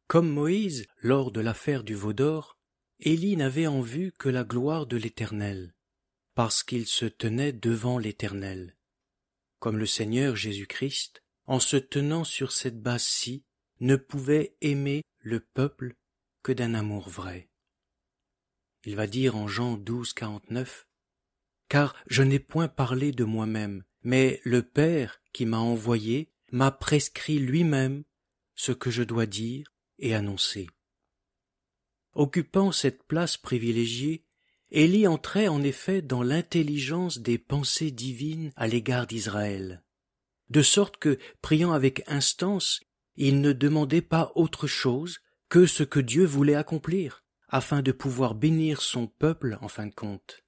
Comme Moïse, lors de l'affaire du veau d'or, Élie n'avait en vue que la gloire de l'Éternel, parce qu'il se tenait devant l'Éternel. Comme le Seigneur Jésus-Christ, en se tenant sur cette base-ci, ne pouvait aimer le peuple que d'un amour vrai. Il va dire en Jean 12, 49, « Car je n'ai point parlé de moi-même, mais le Père qui m'a envoyé m'a prescrit lui-même ce que je dois dire et annoncer. » Occupant cette place privilégiée, Élie entrait en effet dans l'intelligence des pensées divines à l'égard d'Israël, de sorte que, priant avec instance, il ne demandait pas autre chose que ce que Dieu voulait accomplir, afin de pouvoir bénir son peuple en fin de compte.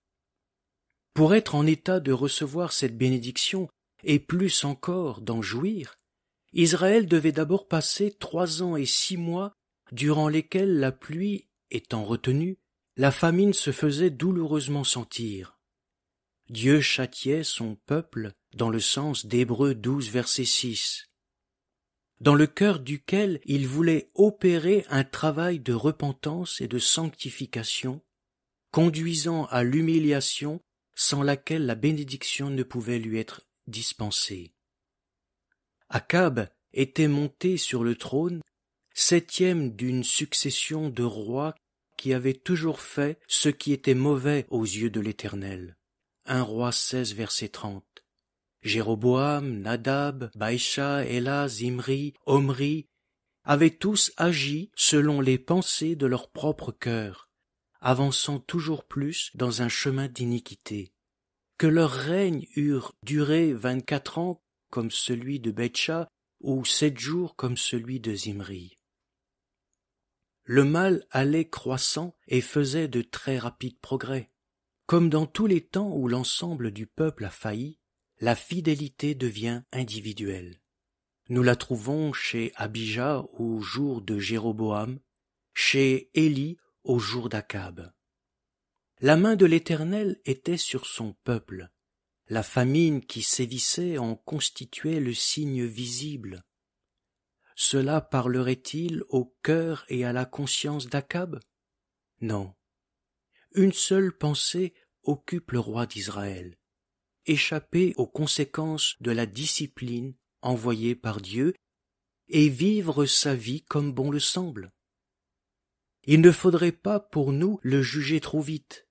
Pour être en état de recevoir cette bénédiction, et plus encore d'en jouir, Israël devait d'abord passer 3 ans et 6 mois durant lesquels la pluie étant retenue, la famine se faisait douloureusement sentir. Dieu châtiait son peuple dans le sens d'Hébreux 12, verset 6, dans le cœur duquel il voulait opérer un travail de repentance et de sanctification, conduisant à l'humiliation sans laquelle la bénédiction ne pouvait lui être dispensée. Akab était monté sur le trône, 7e d'une succession de rois qui avaient toujours fait ce qui était mauvais aux yeux de l'Éternel. 1 Roi 16, verset 30. Jéroboam, Nadab, Baïcha, Éla, Zimri, Omri avaient tous agi selon les pensées de leur propre cœur, avançant toujours plus dans un chemin d'iniquité. Que leur règne eurent duré 24 ans comme celui de Baïcha ou 7 jours comme celui de Zimri. Le mal allait croissant et faisait de très rapides progrès. Comme dans tous les temps où l'ensemble du peuple a failli, la fidélité devient individuelle. Nous la trouvons chez Abijah au jour de Jéroboam, chez Élie au jour d'Akab. La main de l'Éternel était sur son peuple. La famine qui sévissait en constituait le signe visible. Cela parlerait-il au cœur et à la conscience d'Akab? Non. Une seule pensée occupe le roi d'Israël: échapper aux conséquences de la discipline envoyée par Dieu et vivre sa vie comme bon le semble. Il ne faudrait pas pour nous le juger trop vite.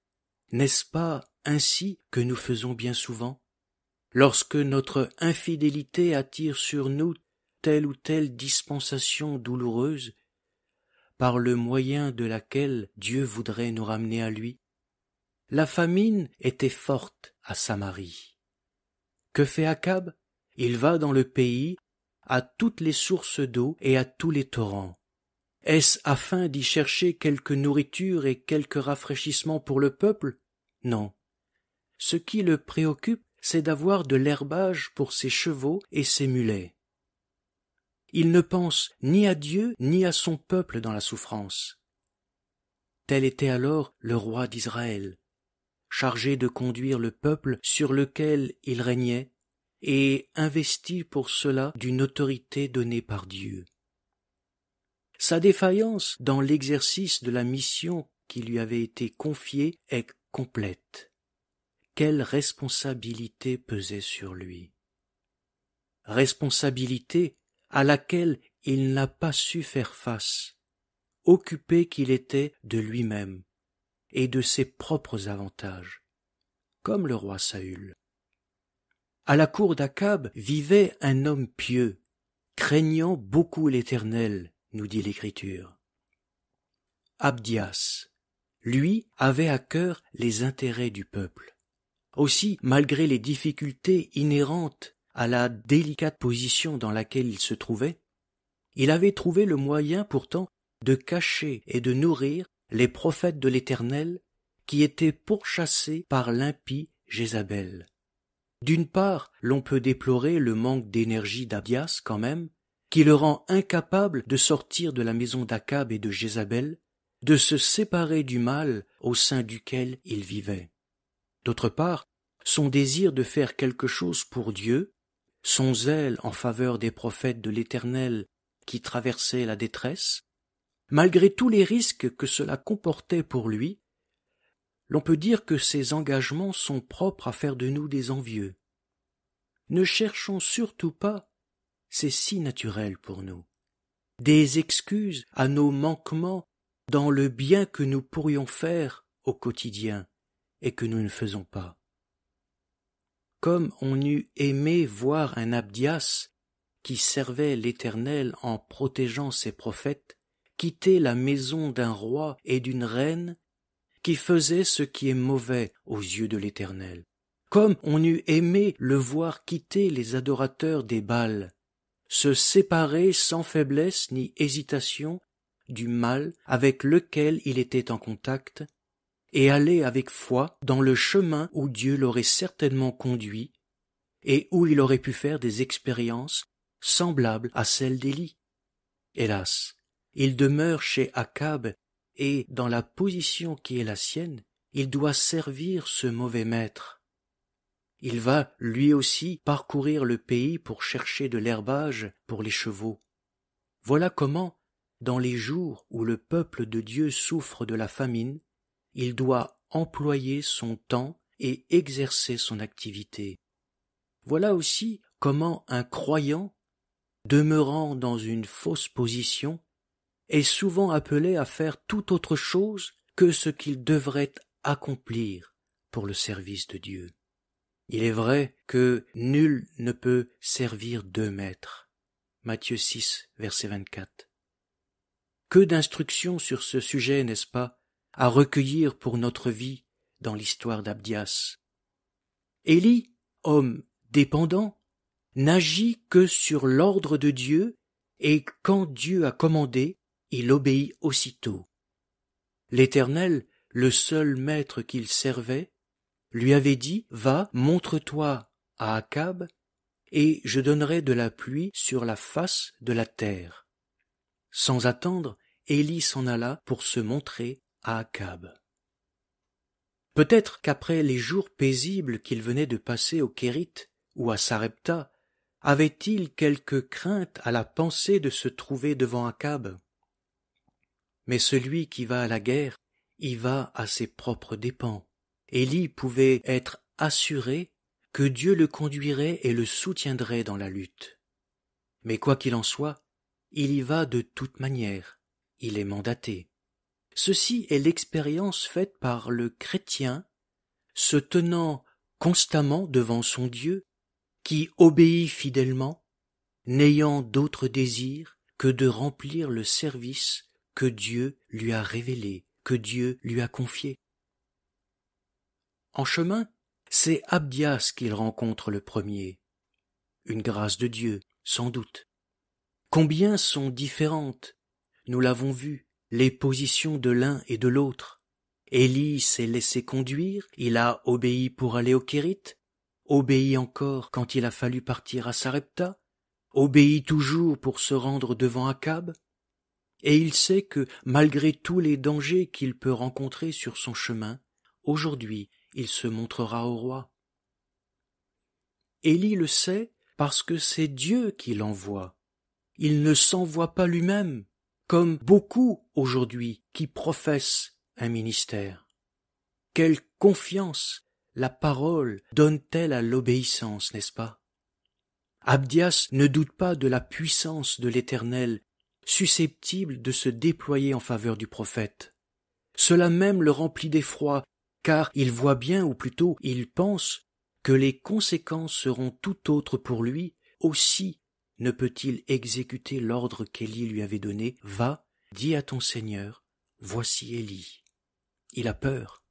N'est-ce pas ainsi que nous faisons bien souvent, lorsque notre infidélité attire sur nous telle ou telle dispensation douloureuse, par le moyen de laquelle Dieu voudrait nous ramener à lui? La famine était forte à Samarie. Que fait Akab? Il va dans le pays, à toutes les sources d'eau et à tous les torrents. Est-ce afin d'y chercher quelque nourriture et quelque rafraîchissement pour le peuple? Non. Ce qui le préoccupe, c'est d'avoir de l'herbage pour ses chevaux et ses mulets. Il ne pense ni à Dieu ni à son peuple dans la souffrance. Tel était alors le roi d'Israël, chargé de conduire le peuple sur lequel il régnait et investi pour cela d'une autorité donnée par Dieu. Sa défaillance dans l'exercice de la mission qui lui avait été confiée est complète. Quelle responsabilité pesait sur lui? Responsabilité à laquelle il n'a pas su faire face, occupé qu'il était de lui-même et de ses propres avantages, comme le roi Saül. À la cour d'Akab vivait un homme pieux, craignant beaucoup l'Éternel, nous dit l'Écriture. Abdias, lui, avait à cœur les intérêts du peuple. Aussi, malgré les difficultés inhérentes à la délicate position dans laquelle il se trouvait, il avait trouvé le moyen pourtant de cacher et de nourrir les prophètes de l'Éternel qui étaient pourchassés par l'impie Jézabel. D'une part, l'on peut déplorer le manque d'énergie d'Abdias quand même, qui le rend incapable de sortir de la maison d'Akab et de Jézabel, de se séparer du mal au sein duquel il vivait. D'autre part, son désir de faire quelque chose pour Dieu, son zèle en faveur des prophètes de l'Éternel qui traversaient la détresse, malgré tous les risques que cela comportait pour lui, l'on peut dire que ces engagements sont propres à faire de nous des envieux. Ne cherchons surtout pas, c'est si naturel pour nous, des excuses à nos manquements dans le bien que nous pourrions faire au quotidien et que nous ne faisons pas. Comme on eût aimé voir un Abdias qui servait l'Éternel en protégeant ses prophètes, quitter la maison d'un roi et d'une reine qui faisait ce qui est mauvais aux yeux de l'Éternel. Comme on eût aimé le voir quitter les adorateurs des Baals, se séparer sans faiblesse ni hésitation du mal avec lequel il était en contact, et aller avec foi dans le chemin où Dieu l'aurait certainement conduit, et où il aurait pu faire des expériences semblables à celles d'Élie. Hélas, il demeure chez Akab, et dans la position qui est la sienne, il doit servir ce mauvais maître. Il va, lui aussi, parcourir le pays pour chercher de l'herbage pour les chevaux. Voilà comment, dans les jours où le peuple de Dieu souffre de la famine, il doit employer son temps et exercer son activité. Voilà aussi comment un croyant, demeurant dans une fausse position, est souvent appelé à faire tout autre chose que ce qu'il devrait accomplir pour le service de Dieu. Il est vrai que nul ne peut servir deux maîtres. Matthieu 6, verset 24. Que d'instructions sur ce sujet, n'est-ce pas, à recueillir pour notre vie dans l'histoire d'Abdias. Élie, homme dépendant, n'agit que sur l'ordre de Dieu, et quand Dieu a commandé, il obéit aussitôt. L'Éternel, le seul maître qu'il servait, lui avait dit « Va, montre-toi à Akab, et je donnerai de la pluie sur la face de la terre. » Sans attendre, Élie s'en alla pour se montrer à Akab. Peut-être qu'après les jours paisibles qu'il venait de passer au Kérith ou à Sarepta, avait-il quelque crainte à la pensée de se trouver devant Akab. Mais celui qui va à la guerre y va à ses propres dépens. Élie pouvait être assuré que Dieu le conduirait et le soutiendrait dans la lutte. Mais quoi qu'il en soit, il y va de toute manière, il est mandaté. Ceci est l'expérience faite par le chrétien se tenant constamment devant son Dieu, qui obéit fidèlement, n'ayant d'autre désir que de remplir le service que Dieu lui a révélé, que Dieu lui a confié. En chemin, c'est Abdias qu'il rencontre le premier. Une grâce de Dieu, sans doute. Combien sont différentes, nous l'avons vu, les positions de l'un et de l'autre. Élie s'est laissé conduire, il a obéi pour aller au Kérith, obéi encore quand il a fallu partir à Sarepta, obéi toujours pour se rendre devant Akab, et il sait que, malgré tous les dangers qu'il peut rencontrer sur son chemin, aujourd'hui il se montrera au roi. Élie le sait parce que c'est Dieu qui l'envoie. Il ne s'envoie pas lui-même, comme beaucoup aujourd'hui qui professent un ministère. Quelle confiance la parole donne-t-elle à l'obéissance, n'est-ce pas? Abdias ne doute pas de la puissance de l'Éternel, susceptible de se déployer en faveur du prophète. Cela même le remplit d'effroi, car il voit bien, ou plutôt il pense, que les conséquences seront tout autres pour lui. Aussi ne peut-il exécuter l'ordre qu'Élie lui avait donné. « Va, dis à ton Seigneur, voici Élie. » Il a peur.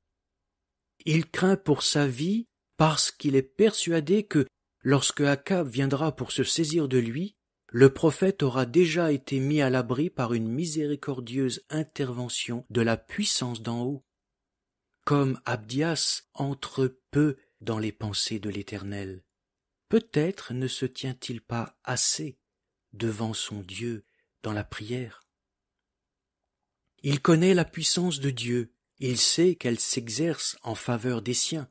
Il craint pour sa vie parce qu'il est persuadé que, lorsque Akab viendra pour se saisir de lui, le prophète aura déjà été mis à l'abri par une miséricordieuse intervention de la puissance d'en haut. Comme Abdias entre peu dans les pensées de l'Éternel, peut-être ne se tient-il pas assez devant son Dieu dans la prière. Il connaît la puissance de Dieu, il sait qu'elle s'exerce en faveur des siens.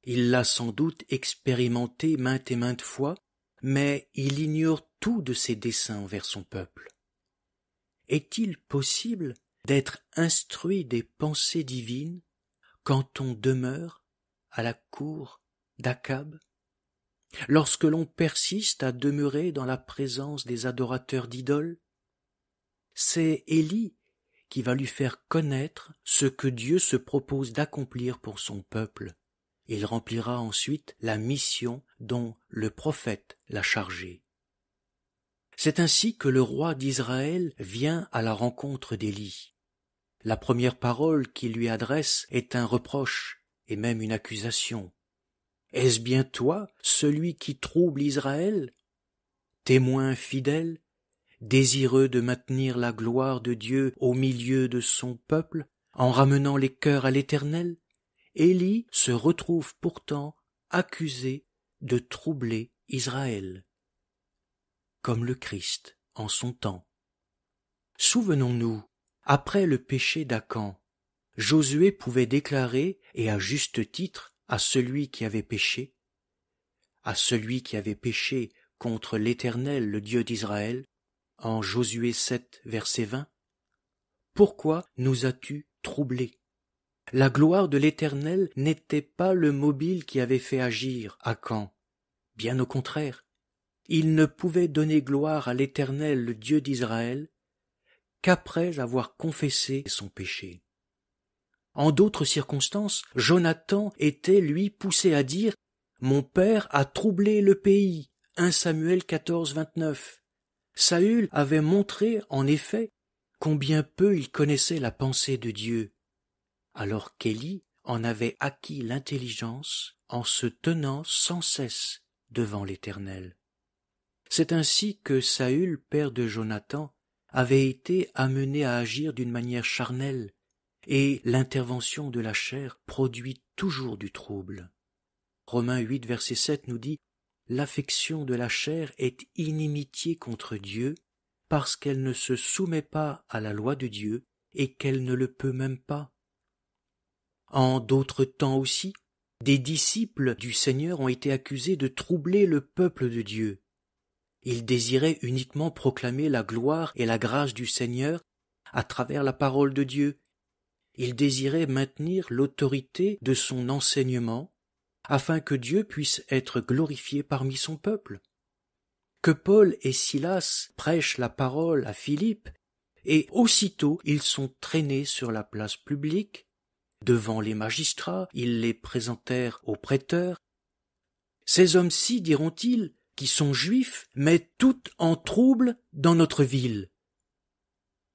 Il l'a sans doute expérimenté maintes et maintes fois, mais il ignore tout de ses desseins envers son peuple. est-il possible d'être instruit des pensées divines quand on demeure à la cour d'Akab? Lorsque l'on persiste à demeurer dans la présence des adorateurs d'idoles? C'est Élie qui va lui faire connaître ce que Dieu se propose d'accomplir pour son peuple. Il remplira ensuite la mission dont le prophète l'a chargé. C'est ainsi que le roi d'Israël vient à la rencontre d'Élie. La première parole qu'il lui adresse est un reproche et même une accusation. « Est-ce bien toi, celui qui trouble Israël? Témoin fidèle, désireux de maintenir la gloire de Dieu au milieu de son peuple, en ramenant les cœurs à l'Éternel, Élie se retrouve pourtant accusé de troubler Israël, comme le Christ en son temps. Souvenons-nous, après le péché d'Acan, Josué pouvait déclarer, et à juste titre, à celui qui avait péché contre l'Éternel, le Dieu d'Israël, en Josué 7, verset 20, « Pourquoi nous as-tu troublés ?» La gloire de l'Éternel n'était pas le mobile qui avait fait agir Acan. Bien au contraire, il ne pouvait donner gloire à l'Éternel, le Dieu d'Israël, qu'après avoir confessé son péché. En d'autres circonstances, Jonathan était, lui, poussé à dire « Mon père a troublé le pays » 1 Samuel 14, 29. Saül avait montré, en effet, combien peu il connaissait la pensée de Dieu, alors qu'Élie en avait acquis l'intelligence en se tenant sans cesse devant l'Éternel. C'est ainsi que Saül, père de Jonathan, avait été amené à agir d'une manière charnelle, et l'intervention de la chair produit toujours du trouble. Romains 8, verset 7 nous dit « L'affection de la chair est inimitié contre Dieu, parce qu'elle ne se soumet pas à la loi de Dieu, et qu'elle ne le peut même pas. » En d'autres temps aussi, des disciples du Seigneur ont été accusés de troubler le peuple de Dieu. Ils désiraient uniquement proclamer la gloire et la grâce du Seigneur à travers la parole de Dieu. Ils désiraient maintenir l'autorité de son enseignement afin que Dieu puisse être glorifié parmi son peuple. Que Paul et Silas prêchent la parole à Philippe, et aussitôt ils sont traînés sur la place publique. Devant les magistrats, ils les présentèrent aux prêteurs. Ces hommes-ci, diront-ils, qui sont juifs, mettent tout en trouble dans notre ville.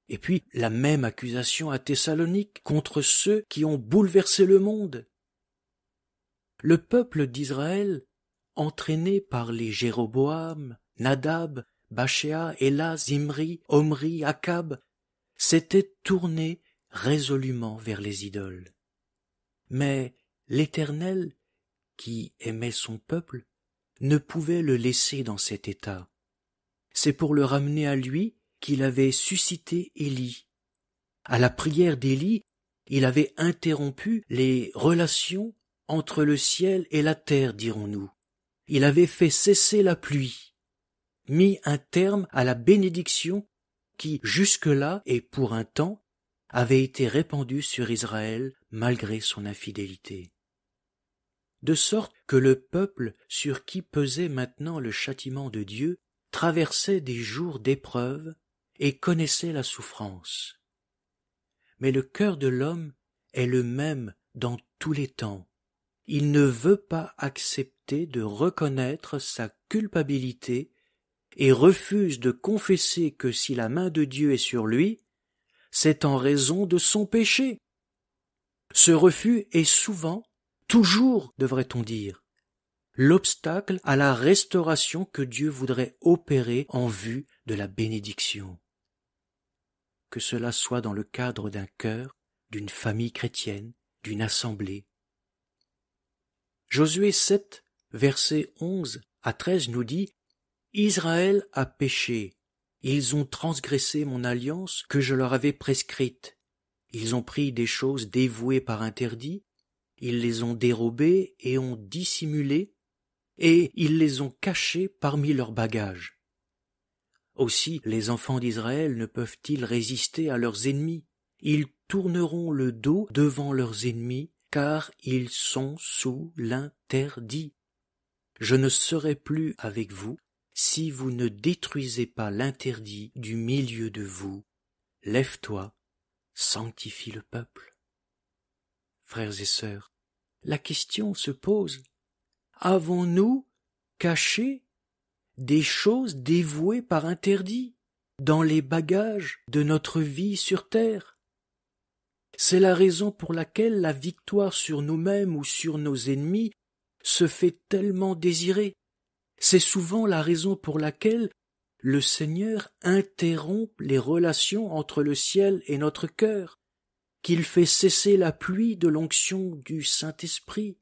Et puis, la même accusation à Thessalonique contre ceux qui ont bouleversé le monde. Le peuple d'Israël, entraîné par les Jéroboam, Nadab, Bachéa, Éla, Zimri, Omri, Akab, s'était tourné résolument vers les idoles. Mais l'Éternel, qui aimait son peuple, ne pouvait le laisser dans cet état. C'est pour le ramener à lui qu'il avait suscité Élie. À la prière d'Élie, il avait interrompu les relations entre le ciel et la terre, dirons-nous. Il avait fait cesser la pluie, mis un terme à la bénédiction qui, jusque-là et pour un temps, avait été répandue sur Israël malgré son infidélité. De sorte que le peuple sur qui pesait maintenant le châtiment de Dieu traversait des jours d'épreuve et connaissait la souffrance. Mais le cœur de l'homme est le même dans tous les temps. Il ne veut pas accepter de reconnaître sa culpabilité et refuse de confesser que si la main de Dieu est sur lui, c'est en raison de son péché. Ce refus est souvent, toujours, devrait-on dire, l'obstacle à la restauration que Dieu voudrait opérer en vue de la bénédiction. Que cela soit dans le cadre d'un cœur, d'une famille chrétienne, d'une assemblée. Josué 7, versets 11 à 13 nous dit « Israël a péché, ils ont transgressé mon alliance que je leur avais prescrite. Ils ont pris des choses dévouées par interdit, ils les ont dérobées et ont dissimulé, et ils les ont cachées parmi leurs bagages. Aussi les enfants d'Israël ne peuvent-ils résister à leurs ennemis. Ils tourneront le dos devant leurs ennemis, car ils sont sous l'interdit. Je ne serai plus avec vous si vous ne détruisez pas l'interdit du milieu de vous. Lève-toi, sanctifie le peuple. Frères et sœurs, la question se pose, avons-nous caché des choses dévouées par interdit dans les bagages de notre vie sur terre? C'est la raison pour laquelle la victoire sur nous-mêmes ou sur nos ennemis se fait tellement désirer. C'est souvent la raison pour laquelle le Seigneur interrompt les relations entre le ciel et notre cœur, qu'il fait cesser la pluie de l'onction du Saint-Esprit,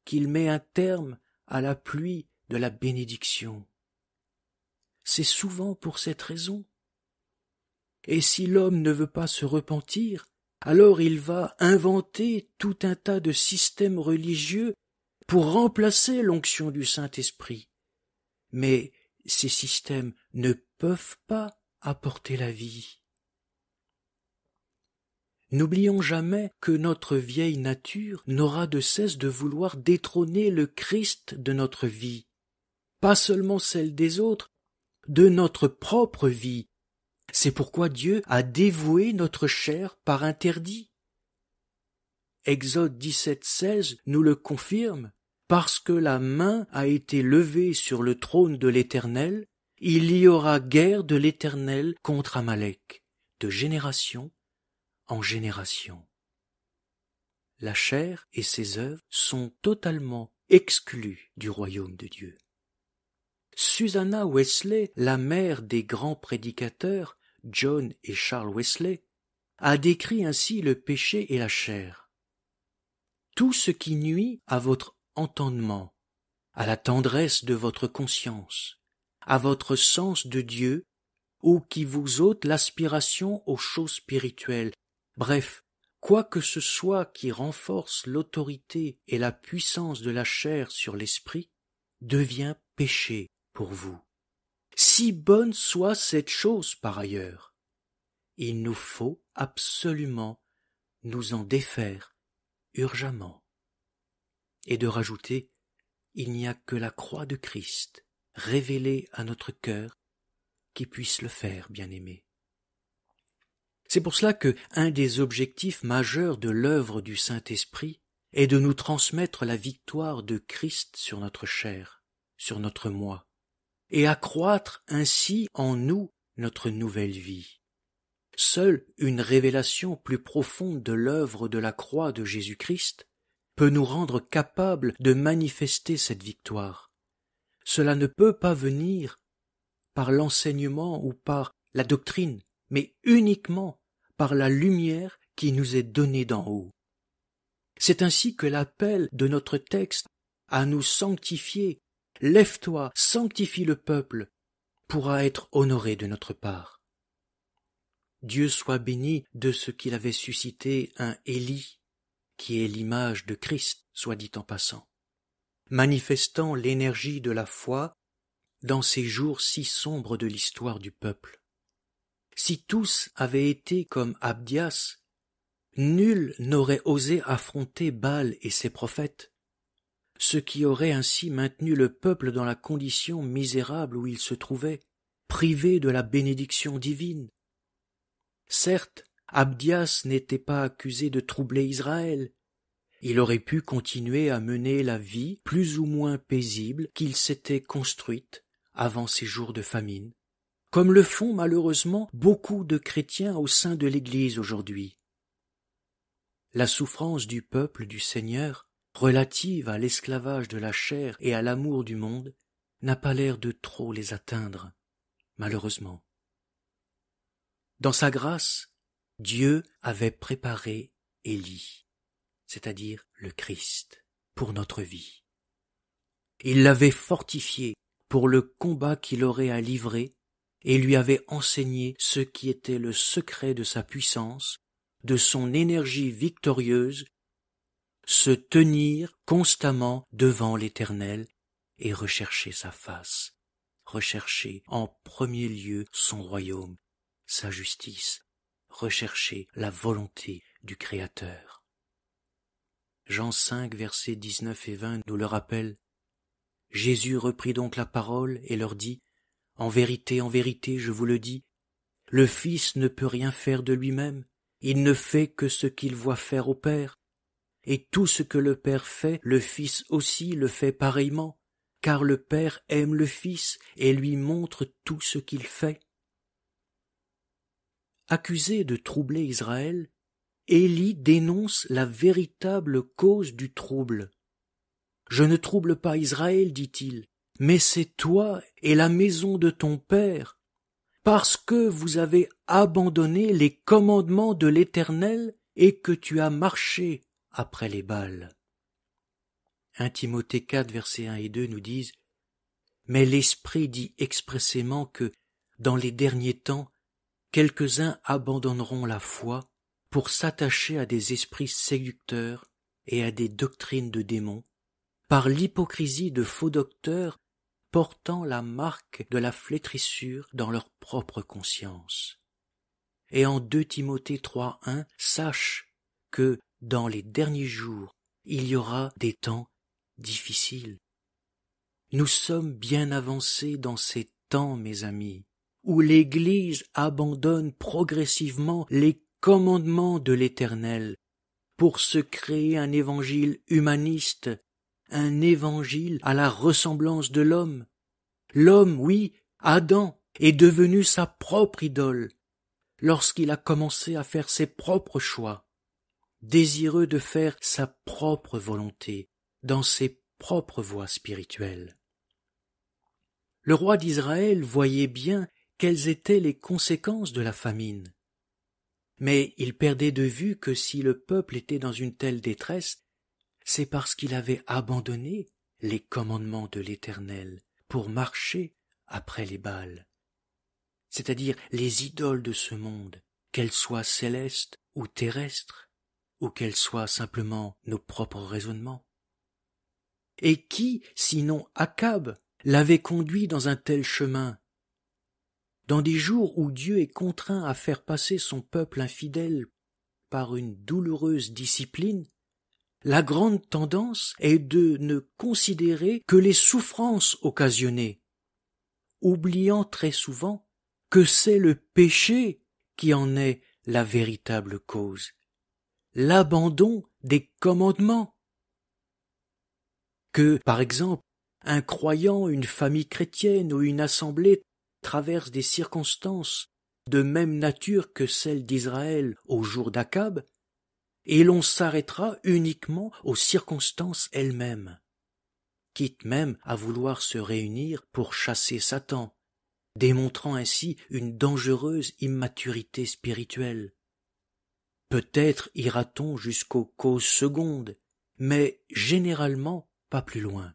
qu'il met un terme à la pluie de la bénédiction. C'est souvent pour cette raison. Et si l'homme ne veut pas se repentir, alors il va inventer tout un tas de systèmes religieux pour remplacer l'onction du Saint-Esprit. Mais ces systèmes ne peuvent pas apporter la vie. N'oublions jamais que notre vieille nature n'aura de cesse de vouloir détrôner le Christ de notre vie, pas seulement celle des autres, de notre propre vie. C'est pourquoi Dieu a dévoué notre chair par interdit. Exode 17,16 nous le confirme. Parce que la main a été levée sur le trône de l'Éternel, il y aura guerre de l'Éternel contre Amalek, de génération en génération. La chair et ses œuvres sont totalement exclues du royaume de Dieu. Susanna Wesley, la mère des grands prédicateurs, John et Charles Wesley, a décrit ainsi le péché et la chair. Tout ce qui nuit à votre entendement, à la tendresse de votre conscience, à votre sens de Dieu, ou qui vous ôte l'aspiration aux choses spirituelles, bref, quoi que ce soit qui renforce l'autorité et la puissance de la chair sur l'esprit, devient péché pour vous. Si bonne soit cette chose par ailleurs, il nous faut absolument nous en défaire urgemment. Et de rajouter, il n'y a que la croix de Christ, révélée à notre cœur, qui puisse le faire, bien-aimé. C'est pour cela que un des objectifs majeurs de l'œuvre du Saint-Esprit est de nous transmettre la victoire de Christ sur notre chair, sur notre moi, et accroître ainsi en nous notre nouvelle vie. Seule une révélation plus profonde de l'œuvre de la croix de Jésus-Christ peut nous rendre capables de manifester cette victoire. Cela ne peut pas venir par l'enseignement ou par la doctrine, mais uniquement par la lumière qui nous est donnée d'en haut. C'est ainsi que l'appel de notre texte à nous sanctifier, « Lève-toi, sanctifie le peuple », pourra être honoré de notre part. Dieu soit béni de ce qu'il avait suscité un Élie, qui est l'image de Christ, soit dit en passant, manifestant l'énergie de la foi dans ces jours si sombres de l'histoire du peuple. Si tous avaient été comme Abdias, nul n'aurait osé affronter Baal et ses prophètes, ce qui aurait ainsi maintenu le peuple dans la condition misérable où il se trouvait, privé de la bénédiction divine. Certes, Abdias n'était pas accusé de troubler Israël. Il aurait pu continuer à mener la vie plus ou moins paisible qu'il s'était construite avant ces jours de famine, comme le font malheureusement beaucoup de chrétiens au sein de l'Église aujourd'hui. La souffrance du peuple du Seigneur, relative à l'esclavage de la chair et à l'amour du monde, n'a pas l'air de trop les atteindre, malheureusement. Dans sa grâce, Dieu avait préparé Élie, c'est-à-dire le Christ, pour notre vie. Il l'avait fortifié pour le combat qu'il aurait à livrer et lui avait enseigné ce qui était le secret de sa puissance, de son énergie victorieuse, se tenir constamment devant l'Éternel et rechercher sa face. rechercher en premier lieu son royaume, sa justice, rechercher la volonté du Créateur. Jean 5, versets 19 et 20 nous le rappellent. Jésus reprit donc la parole et leur dit, « en vérité, je vous le dis, le Fils ne peut rien faire de lui-même, il ne fait que ce qu'il voit faire au Père. Et tout ce que le Père fait, le Fils aussi le fait pareillement, car le Père aime le Fils et lui montre tout ce qu'il fait. » Accusé de troubler Israël, Élie dénonce la véritable cause du trouble. « Je ne trouble pas Israël, dit-il, mais c'est toi et la maison de ton Père, parce que vous avez abandonné les commandements de l'Éternel et que tu as marché après les Baals. » 1 Timothée 4, versets 1 et 2 nous disent « Mais l'Esprit dit expressément que, dans les derniers temps, quelques-uns abandonneront la foi pour s'attacher à des esprits séducteurs et à des doctrines de démons, par l'hypocrisie de faux docteurs portant la marque de la flétrissure dans leur propre conscience. » Et en 2 Timothée 3.1, sache que dans les derniers jours, il y aura des temps difficiles. Nous sommes bien avancés dans ces temps, mes amis, où l'Église abandonne progressivement les commandements de l'Éternel pour se créer un évangile humaniste, un évangile à la ressemblance de l'homme. L'homme, oui, Adam, est devenu sa propre idole lorsqu'il a commencé à faire ses propres choix, désireux de faire sa propre volonté dans ses propres voies spirituelles. Le roi d'Israël voyait bien quelles étaient les conséquences de la famine. Mais il perdait de vue que si le peuple était dans une telle détresse, c'est parce qu'il avait abandonné les commandements de l'Éternel pour marcher après les Baals, c'est-à-dire les idoles de ce monde, qu'elles soient célestes ou terrestres, ou qu'elles soient simplement nos propres raisonnements. Et qui, sinon Akab, l'avait conduit dans un tel chemin? Dans des jours où Dieu est contraint à faire passer son peuple infidèle par une douloureuse discipline, la grande tendance est de ne considérer que les souffrances occasionnées, oubliant très souvent que c'est le péché qui en est la véritable cause, l'abandon des commandements. Que, par exemple, un croyant, une famille chrétienne ou une assemblée traverse des circonstances de même nature que celles d'Israël au jour d'Akab, et l'on s'arrêtera uniquement aux circonstances elles-mêmes, quitte même à vouloir se réunir pour chasser Satan, démontrant ainsi une dangereuse immaturité spirituelle. Peut-être ira-t-on jusqu'aux causes secondes, mais généralement pas plus loin.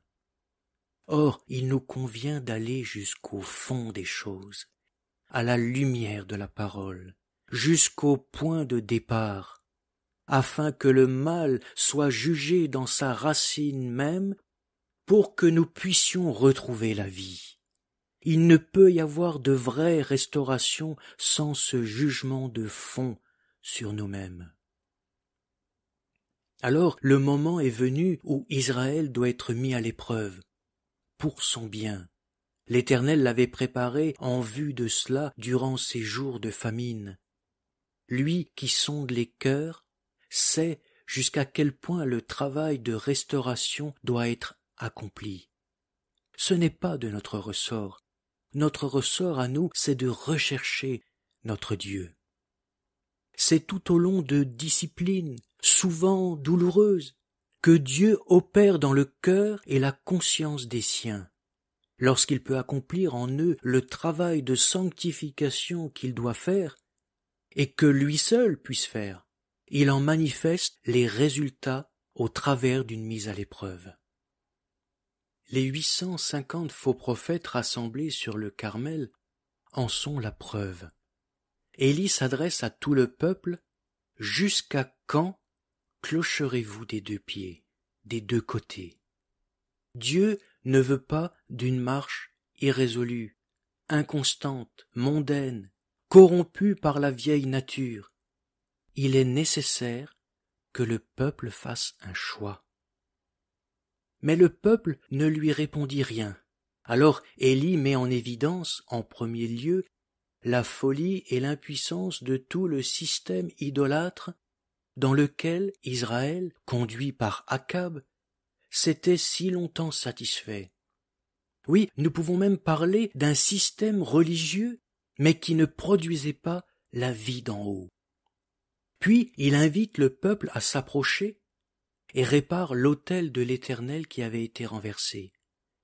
Or, il nous convient d'aller jusqu'au fond des choses, à la lumière de la parole, jusqu'au point de départ, afin que le mal soit jugé dans sa racine même, pour que nous puissions retrouver la vie. Il ne peut y avoir de vraie restauration sans ce jugement de fond sur nous-mêmes. Alors le moment est venu où Israël doit être mis à l'épreuve, pour son bien. L'Éternel l'avait préparé en vue de cela durant ces jours de famine. Lui qui sonde les cœurs sait jusqu'à quel point le travail de restauration doit être accompli. Ce n'est pas de notre ressort. Notre ressort à nous, c'est de rechercher notre Dieu. C'est tout au long de disciplines, souvent douloureuses, que Dieu opère dans le cœur et la conscience des siens, lorsqu'il peut accomplir en eux le travail de sanctification qu'il doit faire, et que lui seul puisse faire. Il en manifeste les résultats au travers d'une mise à l'épreuve. Les 850 faux prophètes rassemblés sur le Carmel en sont la preuve. Élie s'adresse à tout le peuple. « Jusqu'à quand clocherez-vous des deux pieds, des deux côtés ? Dieu ne veut pas d'une marche irrésolue, inconstante, mondaine, corrompue par la vieille nature. Il est nécessaire que le peuple fasse un choix. Mais le peuple ne lui répondit rien. Alors Élie met en évidence, en premier lieu, la folie et l'impuissance de tout le système idolâtre dans lequel Israël, conduit par Akab, s'était si longtemps satisfait. Oui, nous pouvons même parler d'un système religieux, mais qui ne produisait pas la vie d'en haut. Puis il invite le peuple à s'approcher et répare l'autel de l'Éternel qui avait été renversé.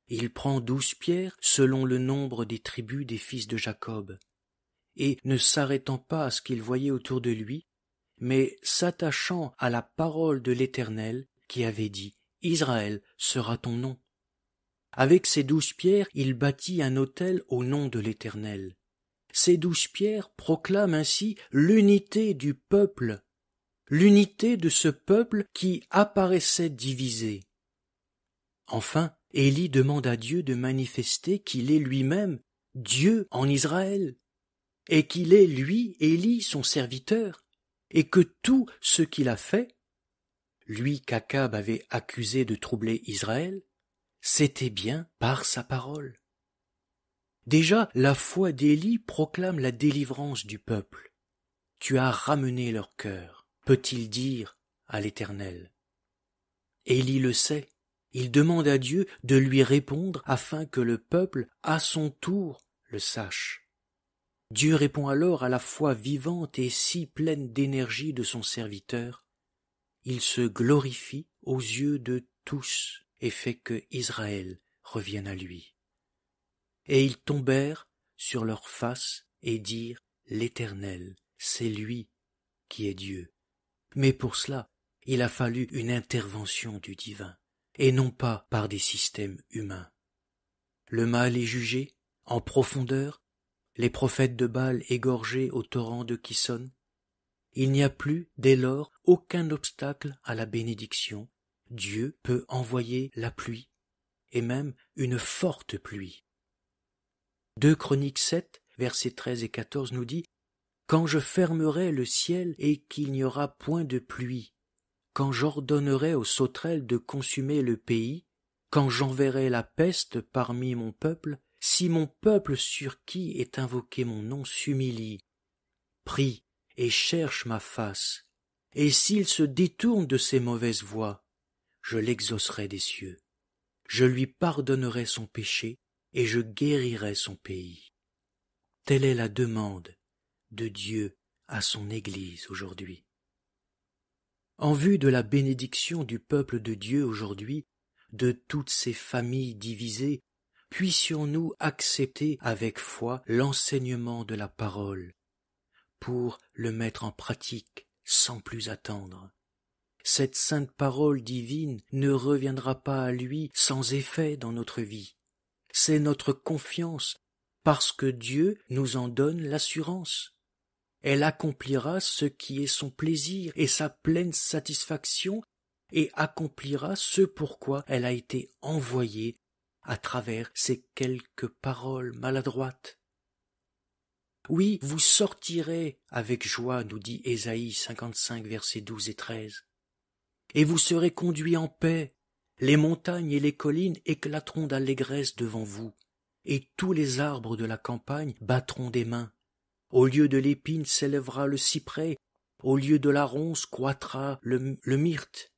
Il prend 12 pierres selon le nombre des tribus des fils de Jacob, et ne s'arrêtant pas à ce qu'il voyait autour de lui, mais s'attachant à la parole de l'Éternel qui avait dit « Israël sera ton nom ». Avec ces 12 pierres, il bâtit un autel au nom de l'Éternel. Ces 12 pierres proclament ainsi l'unité du peuple, l'unité de ce peuple qui apparaissait divisé. Enfin, Élie demande à Dieu de manifester qu'il est lui-même Dieu en Israël, et qu'il est lui, Élie, son serviteur, et que tout ce qu'il a fait, lui qu'Akab avait accusé de troubler Israël, c'était bien par sa parole. Déjà, la foi d'Élie proclame la délivrance du peuple. Tu as ramené leur cœur, peut-il dire à l'Éternel. Élie le sait, il demande à Dieu de lui répondre afin que le peuple, à son tour, le sache. Dieu répond alors à la foi vivante et si pleine d'énergie de son serviteur. Il se glorifie aux yeux de tous et fait que Israël revienne à lui. Et ils tombèrent sur leurs faces et dirent « L'Éternel, c'est lui qui est Dieu ». Mais pour cela, il a fallu une intervention du divin, et non pas par des systèmes humains. Le mal est jugé, en profondeur, les prophètes de Baal égorgés au torrent de Kison. Il n'y a plus, dès lors, aucun obstacle à la bénédiction. Dieu peut envoyer la pluie, et même une forte pluie. 2 Chroniques 7, versets 13 et 14 nous dit « Quand je fermerai le ciel et qu'il n'y aura point de pluie, quand j'ordonnerai aux sauterelles de consumer le pays, quand j'enverrai la peste parmi mon peuple, si mon peuple sur qui est invoqué mon nom s'humilie, prie et cherche ma face, et s'il se détourne de ses mauvaises voies, je l'exaucerai des cieux. Je lui pardonnerai son péché, et je guérirai son pays. » Telle est la demande de Dieu à son Église aujourd'hui. En vue de la bénédiction du peuple de Dieu aujourd'hui, de toutes ces familles divisées, puissions-nous accepter avec foi l'enseignement de la parole, pour le mettre en pratique sans plus attendre. Cette sainte parole divine ne reviendra pas à lui sans effet dans notre vie. C'est notre confiance, parce que Dieu nous en donne l'assurance. Elle accomplira ce qui est son plaisir et sa pleine satisfaction, et accomplira ce pourquoi elle a été envoyée à travers ces quelques paroles maladroites. Oui, vous sortirez avec joie, nous dit Ésaïe 55, versets 12 et 13. Et vous serez conduits en paix. Les montagnes et les collines éclateront d'allégresse devant vous, et tous les arbres de la campagne battront des mains. Au lieu de l'épine s'élèvera le cyprès, au lieu de la ronce croîtra le myrte,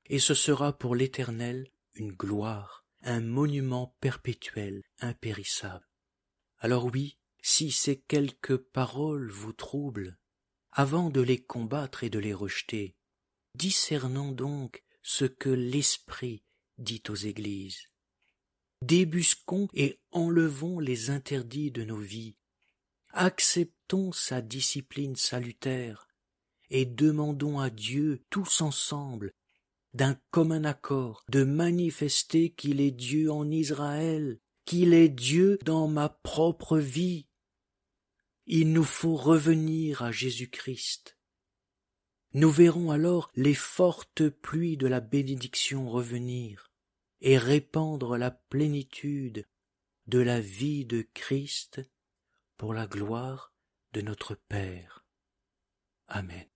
et ce sera pour l'Éternel une gloire, un monument perpétuel, impérissable. Alors oui, si ces quelques paroles vous troublent, avant de les combattre et de les rejeter, discernons donc ce que l'Esprit dit aux Églises. Débusquons et enlevons les interdits de nos vies. Acceptons sa discipline salutaire et demandons à Dieu tous ensemble, d'un commun accord, de manifester qu'il est Dieu en Israël, qu'il est Dieu dans ma propre vie. Il nous faut revenir à Jésus-Christ. Nous verrons alors les fortes pluies de la bénédiction revenir et répandre la plénitude de la vie de Christ pour la gloire de notre Père. Amen.